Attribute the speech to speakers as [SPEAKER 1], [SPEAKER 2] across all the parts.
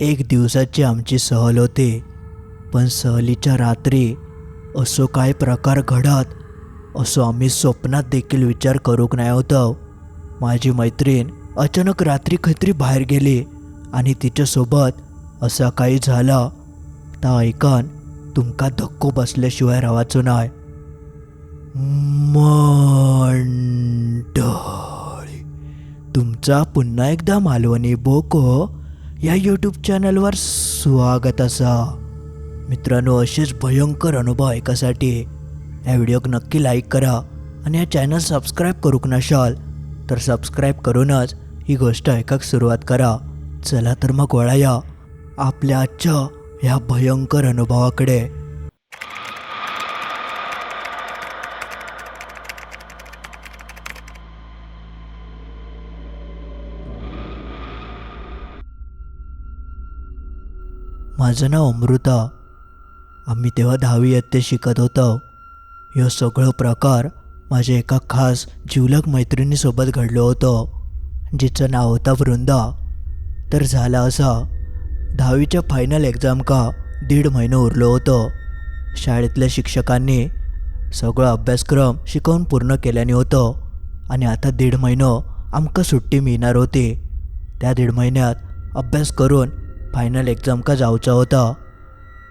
[SPEAKER 1] एक दिवसाची आमची सहल होती. पण सहलीच्या रात्री असो काय प्रकार घडत असो आम्ही स्वप्नात देखील विचार करूक नाही होतो. माझी मैत्रीण अचानक रात्री खैत्री बाहेर गेली आणि तिच्यासोबत असा काही झाला तर ऐकन तुमका धक्को बसल्याशिवाय राहायचो नाही. मंडळी, तुमचा पुन्हा एकदा मालवणी बोको या यूट्यूब चॅनलवर स्वागत असा. मित्रांनो, असेच भयंकर अनुभव ऐकासाठी या व्हिडिओक नक्की लाईक करा आणि या चॅनल सबस्क्राईब करूक नसाल तर सबस्क्राईब करूनच ही गोष्ट ऐकाक सुरुवात करा. चला तर मग वळूया आपल्या आजच्या या भयंकर अनुभवाकडे. माझं नाव अमृता. आम्ही तेव्हा 10वी इयत्तेत शिकत होतो. ह्यो सगळं प्रकार माझ्या एका खास जिवलग मैत्रिणीसोबत घडलो होतो, जिचं नाव होतं वृंदा. तर झालं असं, 10वीच्या फायनल एक्झाम का 1.5 महिना उरलो होतो. शाळेतल्या शिक्षकांनी सगळं अभ्यासक्रम शिकवून पूर्ण केल्याने होतो आणि आता 1.5 महिनो आमका सुट्टी मिळणार होती. त्या 1.5 महिन्यात अभ्यास करून फायनल एक्झाम का जाऊचा होता.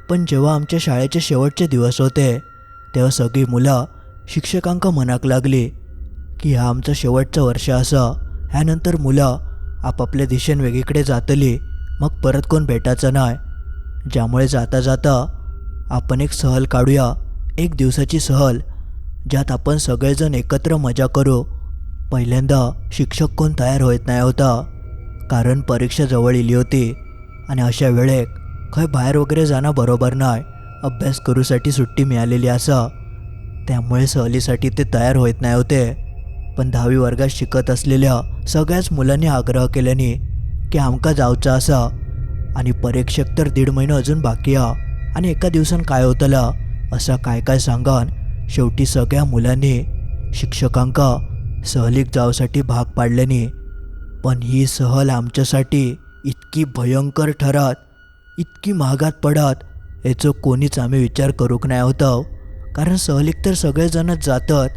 [SPEAKER 1] पण जेव्हा आमच्या शाळेचे शेवटचे दिवस होते तेव्हा सगळी मुलं शिक्षकांका मनाक लागली की हा आमचं शेवटचं वर्ष असं, ह्यानंतर मुलं आपापल्या दिशेने वेगळीकडे जातली, मग परत कोण भेटायचं नाही. ज्यामुळे जाता जाता आपण एक सहल काढूया, 1 दिवसाची सहल, ज्यात आपण सगळेजण एकत्र मजा करू. पहिल्यांदा शिक्षक कोण तयार होत नाही होता, कारण परीक्षा जवळ इली होती आणि अशा वेळेक खंय बाहेर वगैरे जाणं बरोबर नाही. अभ्यास करूसाठी सुट्टी मिळालेली असा, त्यामुळे सहलीसाठी ते तयार होत नाही होते. पण 10वी वर्गात शिकत असलेल्या सगळ्याच मुलांनी आग्रह केल्याने की आमका जाऊचा असा आणि परीक्षेक तर 1.5 महिना अजून बाकी आ आणि एका दिवसान काय होतला असा काय काय सांगान शेवटी सगळ्या मुलांनी शिक्षकांका सहलीक जाऊसाठी भाग पाडल्याने. पण ही सहल आमच्यासाठी इतकी भयंकर ठरत, इतकी महागात पडत याचं कोणीच आम्ही विचार करूक नाही होतो. कारण सहलीक तर सगळेजणच जातात,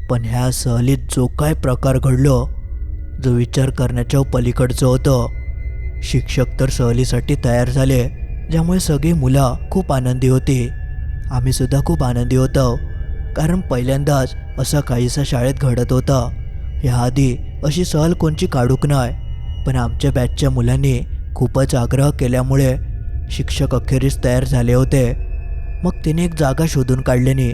[SPEAKER 1] पण ह्या सहलीत जो काय प्रकार घडलो जो विचार करण्याच्या पलीकडचं होतं. शिक्षक तर सहलीसाठी तयार झाले, ज्यामुळे सगळी मुलं खूप आनंदी होती. आम्ही सुद्धा खूप आनंदी होतो, कारण पहिल्यांदाच असं काहीसा शाळेत घडत होतं. ह्याआधी अशी सहल कोणची काढूक नाही. पण आमच्या बॅचच्या मुलांनी खूपच आग्रह केल्यामुळे शिक्षक अखेरीस तयार झाले होते. मग तिने एक जागा शोधून काढल्याने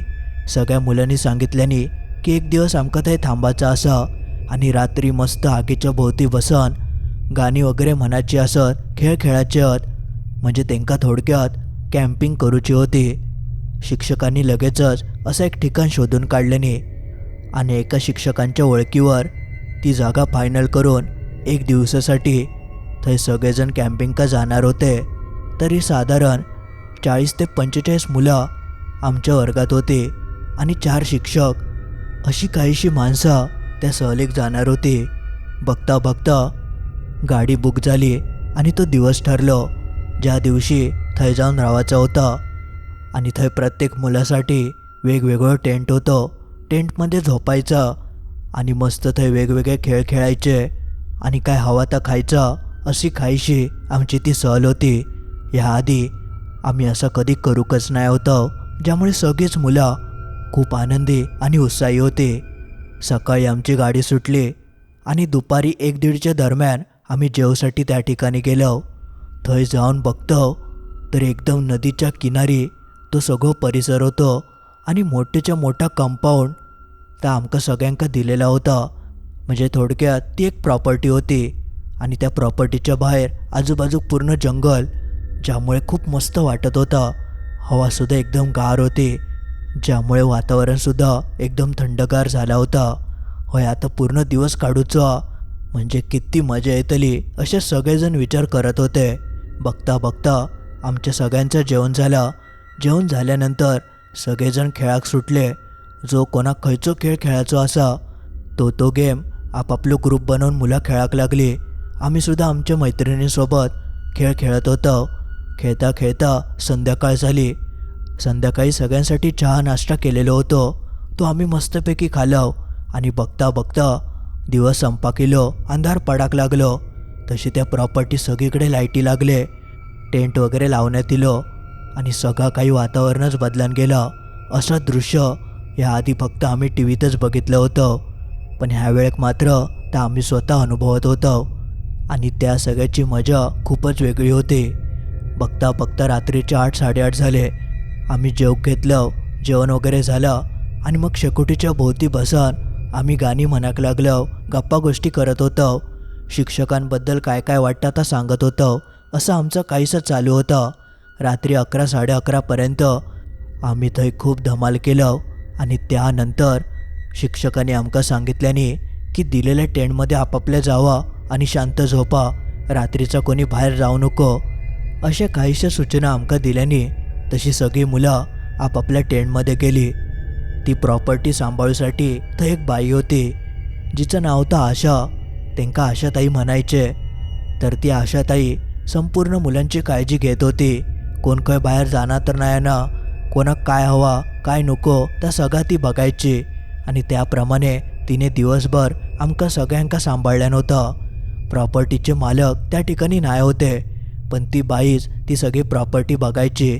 [SPEAKER 1] सगळ्या मुलांनी सांगितल्याने की 1 दिवस आमका थंय थांबायचा असा आणि रात्री मस्त आगीच्या भोवती बसन गाणी वगैरे म्हणायची असत, खेळ खेळायचे आहेत, म्हणजे त्यांका थोडक्यात कॅम्पिंग करूची होती. शिक्षकांनी लगेचच असं एक ठिकाण शोधून काढल्याने आणि एका शिक्षकांच्या ओळखीवर ती जागा फायनल करून 1 दिवसासाठी थंय सगळेजण कॅम्पिंग का जाणार होते. तरी साधारण 40 ते 45 मुलं आमच्या वर्गात होते आणि 4 शिक्षक, अशी काहीशी माणसं त्या सहलीक जाणार होती. बघता बघता गाडी बुक झाली आणि तो दिवस ठरलो ज्या दिवशी थंय जाऊन राहायचा होता. आणि थंय प्रत्येक मुलासाठी वेगवेगळं टेंट होतं. टेंटमध्ये झोपायचं आणि मस्त थंय वेगवेगळे खेळ खेळायचे आणि काय हवा तर खायचं, अशी काहीशी आमची ती सहल होती. ह्याआधी आम्ही असं कधी करूकच नाही होतं, ज्यामुळे सगळीच मुलं खूप आनंदी आणि उत्साही होते. सकाळी आमची गाडी सुटली आणि दुपारी 1-1:30च्या दरम्यान आम्ही जेवसाठी त्या ठिकाणी गेलो. थंय जाऊन बघतो तर एकदम नदीच्या किनारी तो सगळं परिसर होतो आणि मोठेच्या मोठा कंपाऊंड तर आमका सगळ्यांका दिलेला होता. म्हणजे थोडक्यात ती एक प्रॉपर्टी होती आणि त्या प्रॉपर्टीच्या बाहेर आजूबाजू पूर्ण जंगल, ज्यामुळे खूप मस्त वाटत होता. हवासुद्धा एकदम गार होती, ज्यामुळे वातावरणसुद्धा एकदम थंडगार झाला होता. होय, आता पूर्ण दिवस काढूचा म्हणजे किती मजा येतली असे सगळेजण विचार करत होते. बघता बघता आमच्या सगळ्यांचं जेवण झालं. जेवण झाल्यानंतर सगळेजण खेळाक सुटले. जो कोणाक खयचो खेळ खेळायचो असा तो गेम आपापलो ग्रुप बनवून मुलं खेळाक लागली. आम्ही सुद्धा आमच्या मैत्रिणींसोबत खेळ खेळत होतो. खेळता खेळता संध्याकाळ झाली. संध्याकाळी सगळ्यांसाठी चहा नाश्ता केलेलो होतो तो आम्ही मस्तपैकी खालो आणि बघता बघता दिवस संपाकिलो, अंधार पडाक लागलो. तशी त्या प्रॉपर्टी सगळीकडे लाईटी लागले, टेंट वगैरे लावण्यात दिलो आणि सगळं काही वातावरणच बदलून गेलं. असं दृश्य याआधी फक्त आम्ही टी व्हीतच बघितलं होतं, पण ह्या वेळेक मात्र तर आम्ही स्वतः अनुभवत होतो आणि त्या सगळ्याची मजा खूपच वेगळी होती. बघता बघता रात्रीचे 8-8:30 झाले. आम्ही जेवण घेतलं, जेवण वगैरे झालं आणि मग शेकोटीच्या भोवती बसून आम्ही गाणी म्हणाक लागलो, गप्पा गोष्टी करत होतो. शिक्षकांबद्दल काय काय वाटतं आता सांगत होतो. असं आमचं काहीसं चालू होतं. रात्री 11-11:30पर्यंत आम्ही थंय खूप धमाल केलं आणि त्यानंतर शिक्षकांनी आमका सांगितल्याने की दिलेल्या टेंटमध्ये आपापल्या जावा आणि शांत झोपा, रात्रीचा कोणी बाहेर जाऊ नको, अशा काहीशा सूचना आमका दिल्याने तशी सगळी मुलं आपापल्या टेंटमध्ये गेली. ती प्रॉपर्टी सांभाळूसाठी तर एक बाई होती जिचं नाव होतं आशा. त्यांका आशाताई म्हणायचे. तर ती आशाताई संपूर्ण मुलांची काळजी घेत होती. कोण काय बाहेर जाणार तर नाही ना, कोणाक काय हवा काय नको त्या सगळा ती बघायची आणि त्याप्रमाणे तिने दिवसभर आमका सगळ्यांका सांभाळल्यान होतं. प्रॉपर्टीचे मालक त्या ठिकाणी नाही होते, पण ती बाईच ती सगळी प्रॉपर्टी बघायची,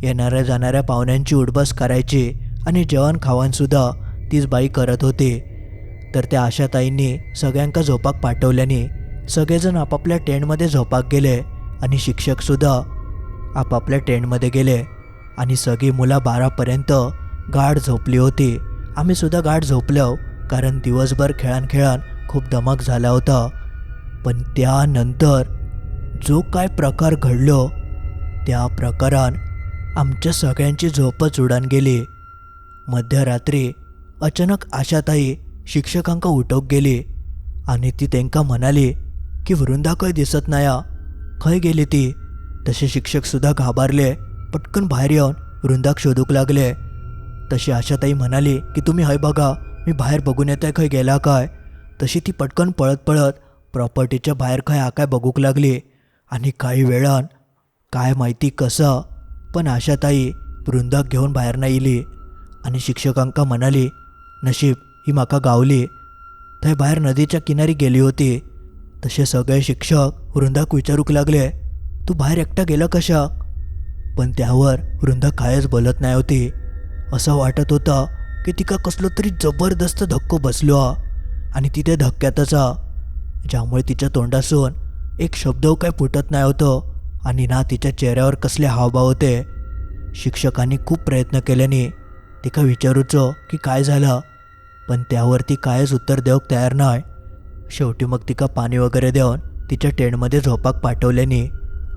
[SPEAKER 1] येणाऱ्या जाणाऱ्या पाहुण्यांची उठबस करायची आणि जेवण खावणसुद्धा तीच बाई करत होती. तर त्या आशाताईंनी सगळ्यांका झोपाक पाठवल्याने सगळेजण आपापल्या टेंटमध्ये झोपाक गेले आणि शिक्षकसुद्धा आपापल्या टेंटमध्ये गेले आणि सगळी मुलं 12पर्यंत गाढ झोपली होती. आम्हीसुद्धा गाढ झोपलो, कारण दिवसभर खेळान खूप दमक झाला होता. पण त्यानंतर जो काय प्रकार घडलो त्या प्रकारात आमच्या सगळ्यांची झोपच उडान गेली. मध्यरात्री अचानक आशाताई शिक्षकांका उठोक गेली आणि ती त्यांका म्हणाली की वृंदा खंय दिसत नाया, खंय गेली ती. तसे शिक्षकसुद्धा घाबरले, पटकन बाहेर येऊन वृंदाक शोधूक लागले. तशी आशाताई म्हणाली की तुम्ही हय बघा, मी बाहेर बघून येते खंय गेला काय. तशी ती पटकन पळत पळत प्रॉपर्टीच्या बाहेर खंय आकाय बघूक लागली आणि काही वेळान काय माहिती कसं पण आशाताई वृंदाक घेऊन बाहेर नाही इली आणि शिक्षकांका म्हणाली नशीब ही माका गावली. थंय बाहेर नदीच्या किनारी गेली होती. तसे सगळे शिक्षक वृंदाक विचारूक लागले तू बाहेर एकटा गेला कशा. पण त्यावर वृंदा कायच बोलत नाही होती. असं वाटत होतं की तिका कसलो तरी जबरदस्त धक्को बसलो आणि ती त्या धक्क्यातच ज्यामुळे तिच्या तोंडासून एक शब्द काय फुटत नाही होतं आणि ना तिच्या चेहऱ्यावर कसले हावभाव होते. शिक्षकांनी खूप प्रयत्न केल्याने तिका विचारूचो की काय झालं, पण त्यावर ती कायच उत्तर देऊक तयार नाही. शेवटी मग तिका पाणी वगैरे देऊन तिच्या टेंटमध्ये झोपाक पाठवल्याने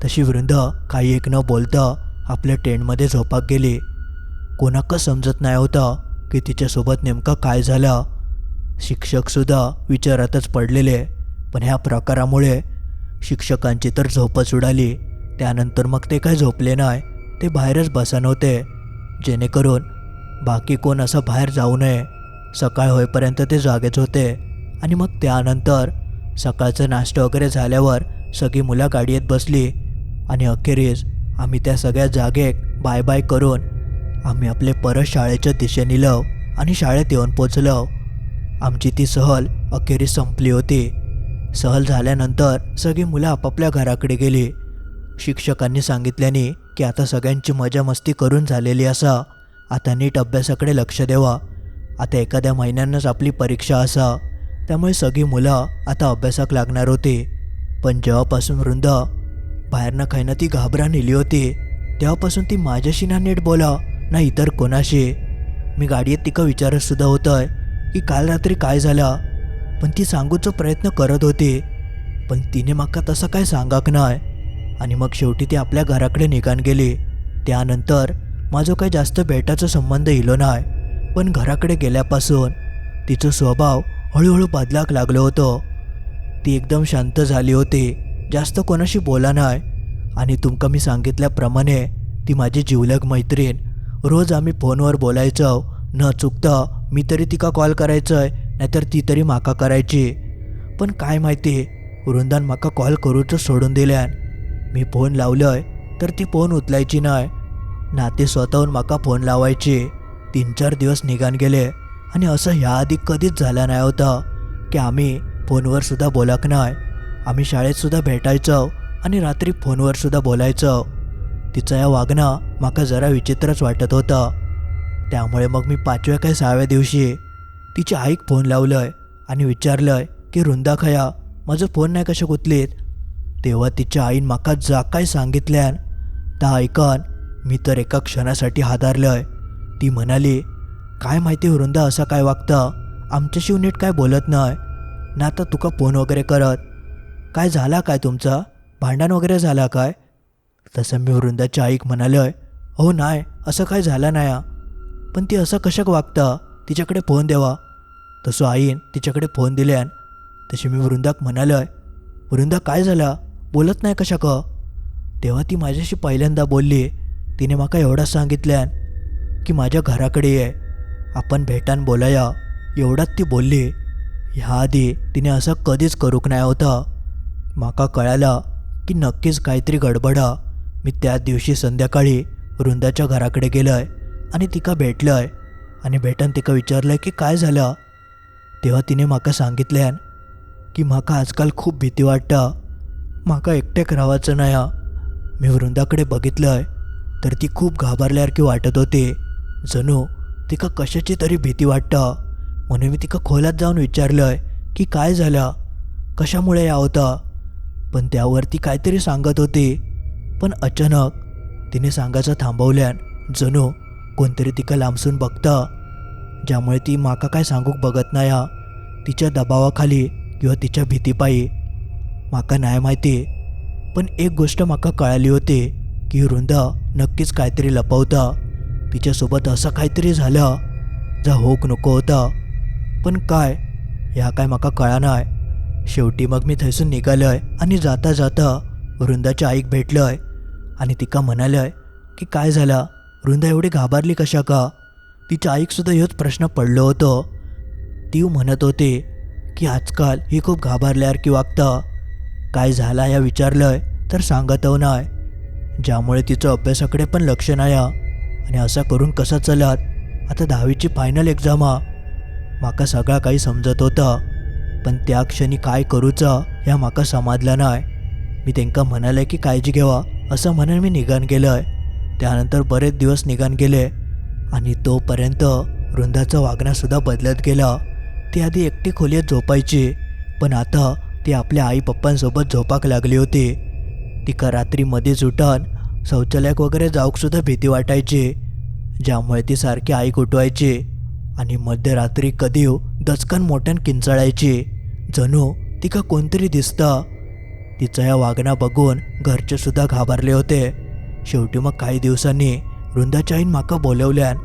[SPEAKER 1] तशी वृंदा काही एक न बोलता आपल्या टेंटमध्ये झोपाक गेली. कोणाकच समजत नाही होता की तिच्यासोबत नेमका काय झालं. शिक्षकसुद्धा विचारातच पडलेले, पण ह्या प्रकारामुळे शिक्षकांची तर झोपच उडाली. त्यानंतर मग ते काय झोपले नाही, ते बाहेरच बसन होते, जेणेकरून बाकी कोण असं बाहेर जाऊ नये. सकाळ होईपर्यंत ते जागेच होते आणि मग त्यानंतर सकाळचं नाश्ता वगैरे झाल्यावर सगळी मुलं गाडीत बसली आणि अखेरीस आम्ही त्या सगळ्या जागेक बाय बाय करून आम्ही आपले परत शाळेच्या दिशेने निघलो आणि शाळेत येऊन पोचलो. आमची ती सहल अखेरीस संपली होती. सहल झाल्यानंतर सगळी मुलं आपापल्या घराकडे गेली. शिक्षकांनी सांगितल्याने की आता सगळ्यांची मजा मस्ती करून झालेली असा, आता नीट अभ्यासाकडे लक्ष द्यावा. आता एखाद्या महिन्यानंच आपली परीक्षा असा, त्यामुळे सगळी मुलं आता अभ्यासाक लागणार होती. पण जेव्हापासून वृंदा बाहेरनं खायनं ती घाबरा नेली होती तेव्हापासून ती माझ्याशी ना नीट बोला ना इतर कोणाशी. मी गाडीत तिका विचारतसुद्धा होतोय की काल रात्री काय झाला, पण ती सांगूचा प्रयत्न करत होती, पण तिने माका तसं काय सांगाक नाही. आणि मग शेवटी ती आपल्या घराकडे निघान गेली. त्यानंतर माझं काही जास्त भेटाचा संबंध इलो नाही, पण घराकडे गेल्यापासून तिचा स्वभाव हळूहळू बदलाक लागलो होतो. ती एकदम शांत झाली होती, जास्त कोणाशी बोला नाही आणि तुमका मी सांगितल्याप्रमाणे ती माझी जिवलग मैत्रीण. रोज आम्ही फोनवर बोलायचो, न चुकता मी तरी तिका कॉल करायचंय नाहीतर ती तरी माका करायची. पण काय माहिती वृंदान माका कॉल करूच सोडून दिल्यान. मी फोन लावलंय तर ती फोन उचलायची नाही ना ती स्वतःहून माका फोन लावायची. 3-4 दिवस निघान गेले आणि असं ह्याआधी कधीच झालं नाही होतं की आम्ही फोनवर सुद्धा बोलाक नाही. आम्ही शाळेत सुद्धा भेटायचो आणि रात्री फोनवर सुद्धा बोलायचो. तिचं या वागणं माका जरा विचित्रच वाटत होतं. त्यामुळे मग मी 5व्या काय 6व्या दिवशी तिच्या आईक फोन लावलंय आणि विचारलंय की वृंदा खया माझं फोन नाही कशा गुतलीत. तेव्हा तिच्या आईन माका जा काय सांगितल्यान ता ऐकन मी तर एका क्षणासाठी हादरलंय. ती म्हणाली, काय माहिती वृंदा असं काय वागतं, आमच्याशी नीट काय बोलत नाही ना आता तुका फोन वगैरे करत. काय झाला काय तुमचं, भांडण वगैरे झाला काय. तसं मी वृंदाच्या आईक म्हणालोय, हो नाही असं काय झालं नाही, पण ती असं कशाक वागतं, तिच्याकडे फोन देवा. तसं आईन तिच्याकडे फोन दिल्यान. तशी मी वृंदाक म्हणालोय, वृंदा काय झालं, बोलत नाही कशाक. तेव्हा ती माझ्याशी पहिल्यांदा बोलली. तिने माका एवढंच सांगितल्यान की माझ्या घराकडे ये, आपण भेटान बोलाया, एवढाच ती बोलली. ह्याआधी तिने असं कधीच करूक नाही होतं. माका कळालं की नक्कीच काहीतरी गडबडा. मी त्याच दिवशी संध्याकाळी वृंदाच्या घराकडे गेलोय आणि तिका भेटलोय आणि भेटन तिका विचारलंय की काय झालं. तेव्हा तिने माका सांगितल्यान की माका आजकाल खूप भीती वाटतं, माका एकट्याक राहायचं नाही. मी वृंदाकडे बघितलंय तर ती खूप घाबरल्यासारखी वाटत होती, जणू तिका कशाची तरी भीती वाटतं. म्हणून मी तिका खोलात जाऊन विचारलंय की काय झालं, कशामुळे या होतं. पण त्यावर ती काहीतरी सांगत होती. पण अचानक तिने सांगायचं थांबवल्यान जणू कोणतरी तिका लांबसून बघतं, ज्यामुळे ती माका काय सांगूक बघत नाही. तिच्या दबावाखाली किंवा तिच्या भीतीपायी माका नाही माहिती. पण एक गोष्ट माका कळाली होती की वृंदा नक्कीच काहीतरी लपवता. तिच्यासोबत असं काहीतरी झालं जा होक नको होता, पण काय ह्या काय माका कळा नाही. शेवटी मग मी थैसून निघालोय आणि जाता जाता वृंदाच्या आईक भेटलोय आणि तिका म्हणालोय की काय झालं, वृंदा एवढी घाबरली कशा का. तिच्या आईकसुद्धा हेच प्रश्न पडलो होतो. ती म्हणत होती की आजकाल ही खूप घाबरल्यासारखी वागतं. काय झाला या विचारलंय तर सांगतव नाही, ज्यामुळे तिचं अभ्यासाकडे पण लक्ष नाही. आणि असं करून कसं चलत, आता 10वीची फायनल एक्झाम. माका सगळा काही समजत होतं, पण त्या क्षणी काय करूचं ह्या माका समजलं नाही. मी त्यांना म्हणाले की काळजी घ्यावा असं म्हणून मी निघान गेलोय. त्यानंतर बरेच दिवस निघान गेले आणि तोपर्यंत वृंदाचं वागणंसुद्धा बदलत गेलं. ती आधी एकटी खोलीत झोपायची, पण आता ती आपल्या आई पप्पांसोबत झोपाक लागली होती. तिका रात्री मध्येच उठून शौचालयात वगैरे जाऊकसुद्धा भीती वाटायची, ज्यामुळे ती सारखी आई उठवायची आणि मध्यरात्री कधी दचकन मोठ्यान किंचाळायची, जणू तिका कोणतरी दिसतं. तिचं या वागणं बघून घरचे सुद्धा घाबरले होते. शेवटी मग काही दिवसांनी वृंदाच्या आईन माका बोलवल्यान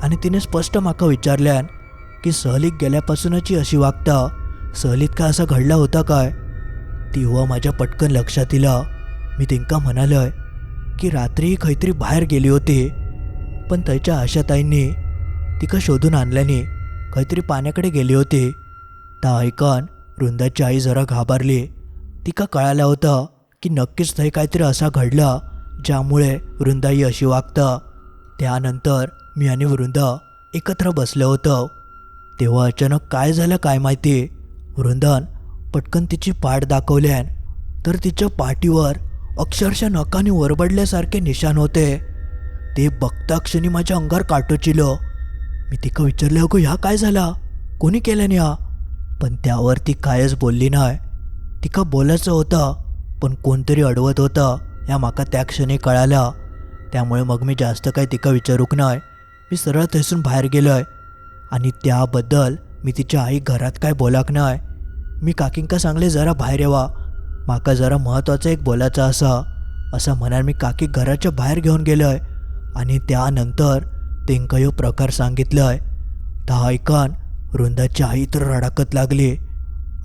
[SPEAKER 1] आणि तिने स्पष्ट माका विचारल्यान की सहलीत गेल्यापासूनची अशी वागता, सहलीत काय असं घडला होता काय. तेव्हा माझ्या पटकन लक्षात येईल. मी तिंका म्हणालोय की रात्री काहीतरी बाहेर गेली होती, पण त्याच्या आशाताईंनी तिका शोधून आणल्याने काहीतरी पाण्याकडे गेली होती. ता ऐकन वृंदाची आई जरा घाबरली. तिका कळालं होतं की नक्कीच ते काहीतरी असा घडला ज्यामुळे वृंदाई अशी वागतं. त्यानंतर मी आणि वृंदा एकत्र बसलो होतो. तेव्हा अचानक काय झालं काय माहिती, वृंदान पटकन तिची पाठ दाखवल्यान तर तिच्या पाठीवर अक्षरशः नखाने वरबडल्यासारखे निशाण होते. ते बघता क्षणी माझ्या अंगावर काटोचिलं. मी तिका विचारलं, अगो ह्या काय झाला, कोणी केल्याने हा. पण त्यावर ती कायच बोलली नाही. तिका बोलायचं होतं पण कोणतरी अडवत होतं या माका त्या क्षणी कळालं. त्यामुळे मग मी जास्त काही तिका विचारूक नाही. मी सरळ थैसून बाहेर गेलोय आणि त्याबद्दल मी तिच्या आई घरात काय बोलाक नाही. मी काकींका सांगले जरा बाहेर येवा, माका जरा महत्त्वाचं एक बोलायचं असं म्हणाल मी काकी घराच्या बाहेर घेऊन गेलोय आणि त्यानंतर तेंका ह्यो प्रकार सांगितलंय. ता ऐकन वृंदाची आई तर रडाकत लागली.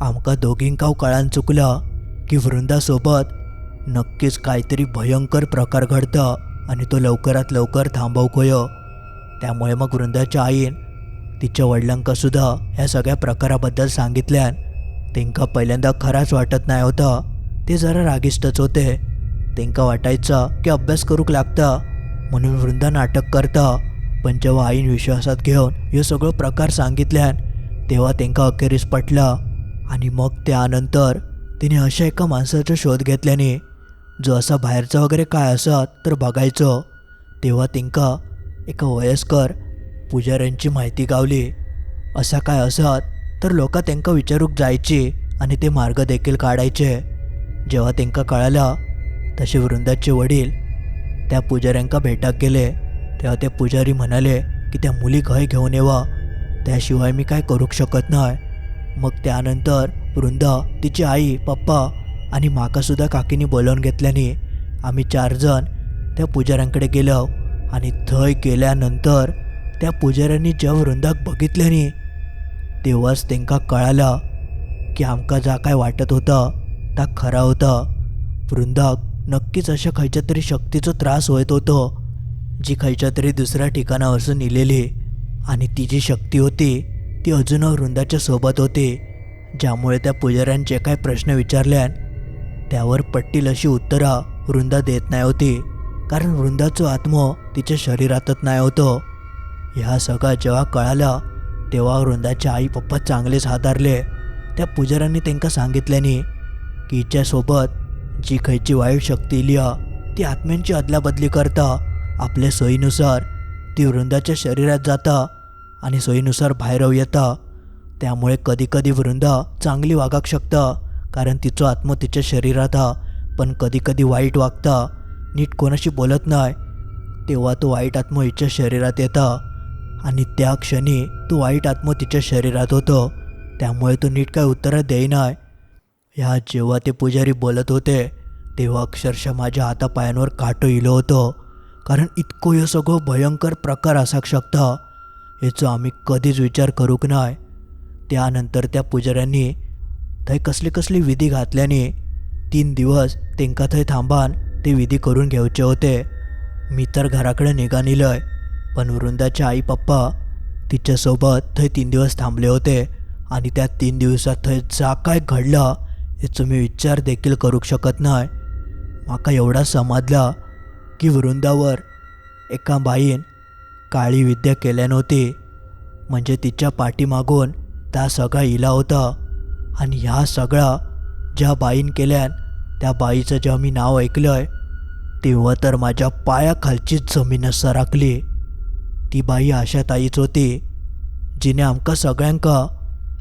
[SPEAKER 1] आमका दोघींकाव कळान चुकलं की वृंदासोबत नक्कीच काहीतरी भयंकर प्रकार घडतं आणि तो लवकरात लवकर थांबवकोय. त्यामुळे मग वृंदाच्या आईन तिच्या वडिलांकासुद्धा ह्या सगळ्या प्रकाराबद्दल सांगितल्यान. तेंका पहिल्यांदा खराच वाटत नाही होतं, ते जरा रागिष्टच होते. तेंका वाटायचं की अभ्यास करूक लागता म्हणून वृंदा नाटक करता. पण जेव्हा आईन विश्वासात घेऊन हे सगळं प्रकार सांगितल्यान तेव्हा तेंका अखेरीस पटला. आणि मग त्यानंतर तिने अशा एका माणसाचा शोध घेतल्याने जो असा बाहेरचा वगैरे काय असत तर बघायचो. तेव्हा तेंका एका वयस्कर पुजाऱ्यांची माहिती गावली. असा काय असत तर लोक तेंका विचारूक जायची आणि ते मार्ग देखील काढायचे. जेव्हा तेंका कळाला तसे वृंदाचे वडील त्या पुजाऱ्यांका भेटाक गेले. तेव्हा ते पुजारी म्हणाले की त्या मुली घय घेऊन येवा, त्याशिवाय मी काय करूक शकत नाही. मग त्यानंतर वृंदा तिची आई पप्पा आणि माकासुद्धा काकीनी बोलावून घेतल्याने आम्ही 4 जण त्या पुजाऱ्यांकडे गेलो. आणि थंय गेल्यानंतर त्या पुजाऱ्यांनी जेव्हा वृंदाक बघितल्याने तेव्हाच तेंका कळाला की आमका जा काय वाटत होता ता खरा होता. वृंदाक नक्कीच अशा खयच्या तरी शक्तीचो त्रास होत होतो, जी खयच्या तरी दुसऱ्या ठिकाणावरसून इलेली. आणि ती जी शक्ती होती ती अजून वृंदाच्या सोबत होती. ज्यामुळे त्या पुजाऱ्याने जे काय प्रश्न विचारल्यान त्यावर पट्टील अशी उत्तरा वृंदा देत नाही होती, कारण वृंदाचो आत्मा तिच्या शरीरातच नाही होतो. ह्या सगळा जेव्हा कळाला तेव्हा वृंदाचे आई पप्पा चांगलेच हादरले. त्या पुजाऱ्यांनी त्यांना सांगितल्याने की हिच्यासोबत जी खयची वाईट शक्ती इली ती आत्म्यांची अदलाबदली करता आपल्या सोयीनुसार ती वृंदाच्या शरीरात जाता आणि सोयीनुसार बाहेर येता. त्यामुळे कधी कधी वृंदा चांगली वागाक शकता कारण तिचो आत्मा तिच्या शरीरात पण कधी कधी वाईट वागता, नीट कोणाशी बोलत नाही. तेव्हा तो वाईट आत्मा हिच्या शरीरात येता आणि त्या क्षणी तो वाईट आत्मा तिच्या शरीरात होतो. त्यामुळे तो नीट काय उत्तरं देईनाय. ह्या जेव्हा ते पुजारी बोलत होते तेव्हा अक्षरशः माझ्या हातापायांवर काटो इलो होतो, कारण इतको हे सगळं भयंकर प्रकार असाक शकता याचो आम्ही कधीच विचार करूक नाही. त्यानंतर त्या पुजाऱ्यांनी थंय कसली कसली विधी घातल्याने 3 दिवस तेंका थंय थांबान ते विधी करून घेवचे होते. मी तर घराकडे निघानिलय, पण वृंदाचे आई पप्पा तिच्यासोबत थंय 3 दिवस थांबले होते. आणि त्या 3 दिवसात थंय जा काय घडला याचो मी विचार देखील करूक शकत नाही. माका एवढा समजला की वृंदावर एका बाईन काळी विद्या केल्या नव्हती, म्हणजे तिच्या पाठीमागून त्या सगळा इला होता. आणि ह्या सगळा ज्या बाईन केल्यान त्या बाईचं जेव्हा मी नाव ऐकलंय तेव्हा तर माझ्या पायाखालचीच जमीनच सरकली. ती बाई आशाताईच होती, जिने आमका सगळ्यांका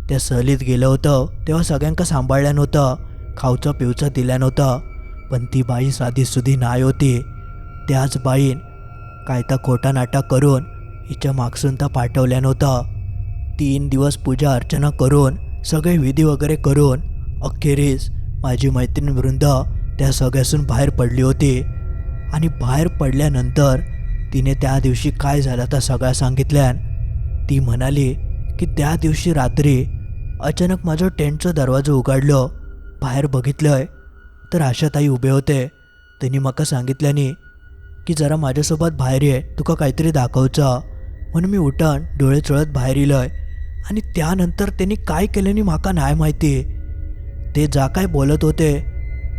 [SPEAKER 1] त्या सहलीत गेलं होतं तेव्हा सगळ्यांका सांभाळल्या नव्हतं, खाऊचा पिवचा दिल्या नव्हता. पण ती बाई साधीसुधी नाही होती. त्याच बाईन काय तर खोटा नाटा करून हिच्या मागसून तर पाठवल्या नव्हता. 3 दिवस पूजा अर्चना करून सगळे विधी वगैरे करून अखेरीस माझी मैत्रीण वृंदा त्या सगळ्यासून बाहेर पडली होती. आणि बाहेर पडल्यानंतर तिने त्या दिवशी काय झालं तर सगळं सांगितल्यान ती म्हणाली की त्या दिवशी रात्री अचानक माझं टेंटचं दरवाजा उघडलं, बाहेर बघितलंय तर आशाताई उभे होते. त्यांनी मला सांगितल्याने की जरा माझ्यासोबत बाहेर ये, तुका काहीतरी दाखवचा. म्हणून मी उठण डोळे चोळत बाहेर इलय. आणि त्यानंतर त्यांनी काय केल्याने माका नाही माहिती. ते जा काय बोलत होते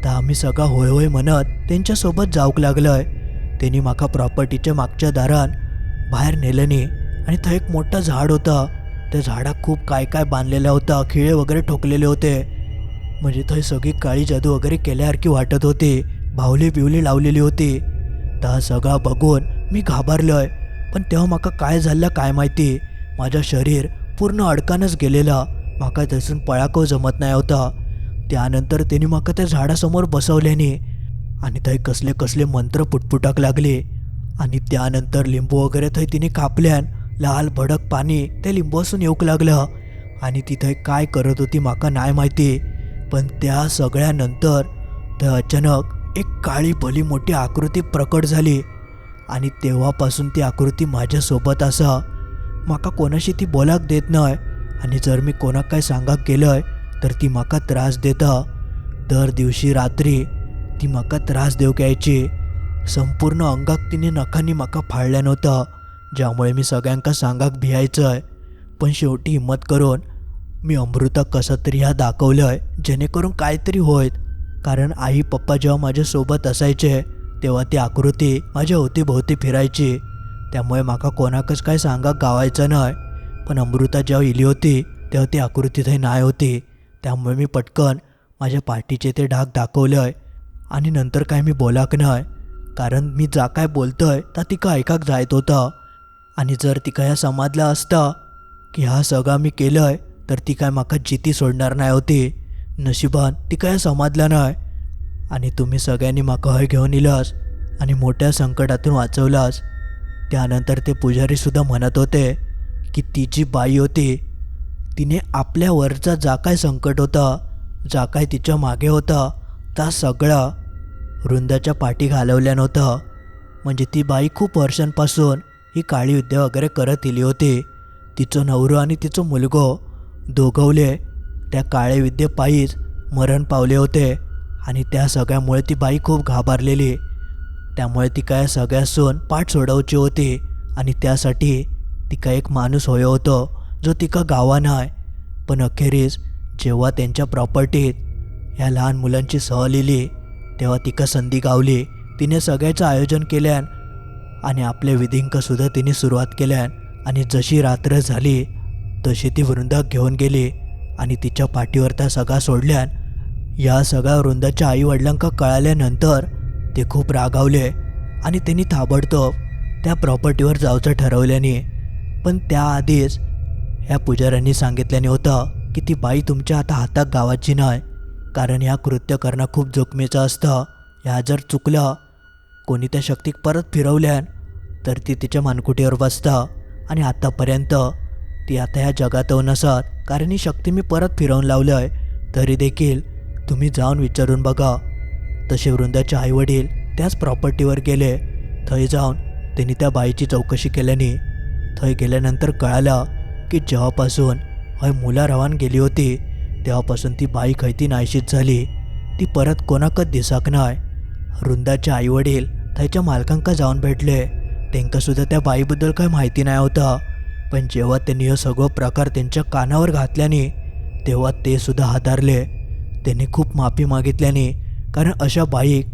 [SPEAKER 1] तर आम्ही सगळा होय होय म्हणत त्यांच्यासोबत जाऊक लागलंय. त्यांनी माका प्रॉपर्टीच्या मागच्या दारान बाहेर नेल्याने आणि थं एक मोठं झाड होतं, त्या झाडात खूप काय काय बांधलेलं होतं, खिळे वगैरे ठोकलेले होते. म्हणजे थंय सगळी काळी जादू वगैरे केल्यासारखी वाटत होती, बाहुली बिवली लावलेली होती. तर सगळा बघून मी घाबरलोय. पण तेव्हा माका काय झालं काय माहिती, माझं शरीर पूर्ण अडकानच गेलेला, माका त्यातून पळाको जमत नाही होता. त्यानंतर त्यांनी माका त्या झाडासमोर बसवल्याने आणि थंय कसले कसले मंत्र पुटपुटाक लागले. आणि त्यानंतर लिंबू वगैरे थंय तिने कापल्यान लाल भडक पाणी त्या लिंबूसून येऊक लागलं. आणि ती थंय काय करत होती माका नाही माहिती. पण त्या सगळ्यानंतर तर अचानक एक काळी भली मोठी आकृती प्रकट झाली. आणि तेव्हापासून ती आकृती माझ्यासोबत असा. माका कोणाशी ती बोलाक देत नाही, आणि जर मी कोणाक काय सांगाक गेलंय तर ती माका त्रास देता. दर दिवशी रात्री ती माका त्रास देऊक यायची. संपूर्ण अंगाक तिने नखांनी माका फाळल्या नव्हता, ज्यामुळे मी सगळ्यांका सांगाक भियायचंय. पण शेवटी हिंमत करून मी अमृता कसं तरी ह्या दाखवलंय जेणेकरून काहीतरी होईत. कारण आई पप्पा जेव्हा माझ्यासोबत असायचे तेव्हा ती आकृती माझ्या अवतीभोवती फिरायची, त्यामुळे माका कोणाकच काय सांगाक गावायचं नाही. पण अमृता जेव्हा इली होती तेव्हा ती आकृती थंय नाही होती, त्यामुळे मी पटकन माझ्या पाठीचे ते डाग दाखवलंय आणि नंतर काय मी बोलाक नाही, कारण मी जा काय बोलतोय ता तिका ऐकाक जायत होतं. आणि जर तिका ह्या समजलं असतं की हा सगळा मी केलंय तर ती काय माका जिती सोडणार नाही होती. नशिबान ती काय समजलं नाही आणि तुम्ही सगळ्यांनी माका हय घेऊन इलास आणि मोठ्या संकटातून वाचवलास. त्यानंतर ते पुजारीसुद्धा म्हणत होते की ती जी बाई होती तिने आपल्यावरचा जा काय संकट होता, जा काय तिच्या मागे होता, त्या सगळा वृंदाच्या पाठी घालवल्या नव्हतं. म्हणजे ती बाई खूप वर्षांपासून ही काळी विद्या वगैरे करत इली होती. तिचं नवरं आणि तिचं मुलगो दोघवले त्या काळे विद्येपायीच मरण पावले होते आणि त्या सगळ्यामुळे ती बाई खूप घाबरलेली. त्यामुळे ती काय सगळ्यासून पाठ सोडवची होती आणि त्यासाठी तिका एक माणूस होय होतो जो तिका गावा नाही. पण अखेरीस जेव्हा त्यांच्या प्रॉपर्टीत ह्या लहान मुलांची सहल इली तेव्हा तिका संधी गावली. तिने सगळ्याचं आयोजन केल्यान आणि आपले विधिंकसुद्धा तिने सुरुवात केल्यान आणि जशी रात्र झाली तशी ती वृंदाक घेऊन गेली आणि तिच्या पाठीवर त्या सगळा सोडल्यान. या सगळ्या वृंदाच्या आईवडिलांका कळाल्यानंतर ते खूप रागावले आणि त्यांनी ताबडतोब त्या प्रॉपर्टीवर जायचं ठरवल्याने. पण त्याआधीच ह्या पुजाऱ्यांनी सांगितल्याने होतं की ती बाई तुमच्या आता हातात गावाची नाही, कारण ह्या कृत्य करणं खूप जोखमीचं असतं. ह्या जर चुकलं कोणी त्या शक्तीक परत फिरवल्यान तर ती तिच्या मानकुटीवर बसतं आणि आतापर्यंत ती आता ह्या जगात नसत, कारण ही शक्ती मी परत फिरवून लावलं आहे. तरी देखील तुम्ही जाऊन विचारून बघा. तसे वृंदाचे आईवडील त्याच प्रॉपर्टीवर गेले. थंय जाऊन त्यांनी त्या बाईची चौकशी केल्याने थंय गेल्यानंतर कळालं की जेव्हापासून हय मुला रवान गेली होती तेव्हापासून ती बाई खैती नाहीशीच झाली. ती परत कोणाकच दिसाक नाही. वृंदाचे आईवडील थंयच्या मालकांका जाऊन भेटले. त्यांकासुद्धा त्या बाईबद्दल काय माहिती नाही होतं. पण जेव्हा त्यांनी हे सगळं प्रकार त्यांच्या कानावर घातल्याने तेव्हा ते सुद्धा हादरले. त्यांनी खूप माफी मागितल्याने, कारण अशा बाईक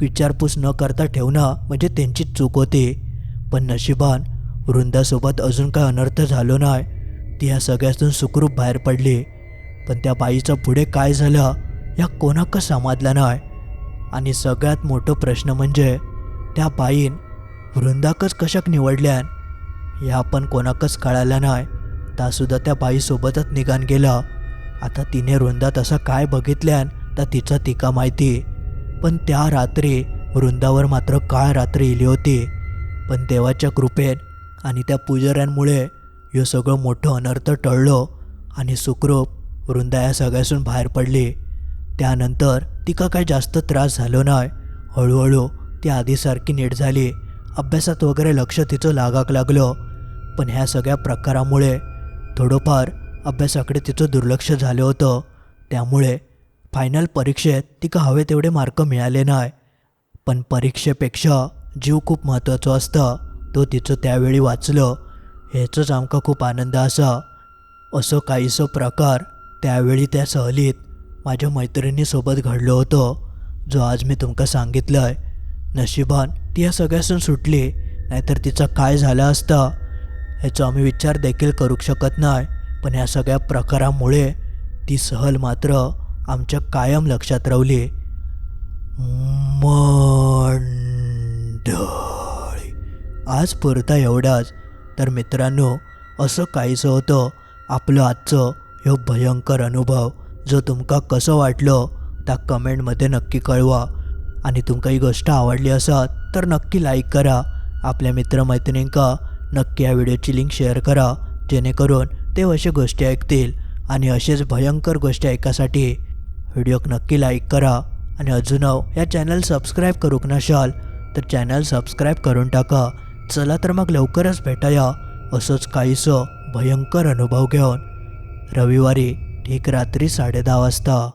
[SPEAKER 1] विचारपूस न करता ठेवणं म्हणजे त्यांचीच चूक होती. पण नशिबान वृंदासोबत अजून काय अनर्थ झालो नाही. ती ह्या सगळ्यातून सुखरूप बाहेर पडली. पण त्या बाईचं पुढे काय झालं या कोणाकच समजलं नाही. आणि सगळ्यात मोठा प्रश्न म्हणजे त्या बाईन वृंदाकच कशाक निवडल्यान ह्या पण कोणाकच कळालं नाही. तासुद्धा त्या बाईसोबतच निघान गेला. आता तिने वृंदात असं काय बघितल्यान तर तिचा तिका माहिती. पण त्या रात्री वृंदावर मात्र काळ रात्री इली होती. पण देवाच्या कृपेन आणि त्या पुजाऱ्यांमुळे हे सगळं मोठं अनर्थ टळलो आणि सुखरूप वृंदा या सगळ्यासून बाहेर पडली. त्यानंतर तिका काय जास्त त्रास झालो नाही. हळूहळू ती आधीसारखी नीट झाली. अभ्यासात वगैरे लक्ष तिचं लागाक लागलं. पण ह्या सगळ्या प्रकारामुळे थोडंफार अभ्यासाकडे तिचं दुर्लक्ष झालं होतं. त्यामुळे फायनल परीक्षेत तिका हवे तेवढे मार्क मिळाले नाही. पण परीक्षेपेक्षा जीव खूप महत्त्वाचा असतं, तो तिचं त्यावेळी वाचलं ह्याचंच आमका खूप आनंद असा. असं काहीसं प्रकार त्यावेळी त्या सहलीत माझ्या मैत्रिणीसोबत घडलं होतं, जो आज मी तुमका सांगितलं आहे. नशिबान ती या सगळ्यासून सुटली, नाहीतर तिचं काय झालं असतं ह्याचा आम्ही विचार देखील करू शकत नाही. पण ह्या सगळ्या प्रकारामुळे ती सहल मात्र आमच्या कायम लक्षात राहिली. मंडळी, आज पुरता एवढाच. तर मित्रांनो, असं काहीसं होतं आपलं आजचं ह्यो भयंकर अनुभव. जो तुमका कसं वाटलं त्या कमेंटमध्ये नक्की कळवा. आणि तुमका ही गोष्ट आवडली असत तर नक्की लाईक करा. आपल्या मित्रमैत्रिणींका नक्की या व्हिडिओची लिंक शेअर करा, जेणेकरून ते अशा गोष्टी ऐकतील. आणि असेच भयंकर गोष्टी ऐकासाठी व्हिडिओक नक्की लाईक करा. आणि अजून या चॅनल सबस्क्राईब करूक नसाल तर चॅनल सबस्क्राईब करून टाका. चला तर मग लवकरच भेटाया असंच काहीसं भयंकर अनुभव घेऊन रविवारी ठीक रात्री 10:30 वाजता.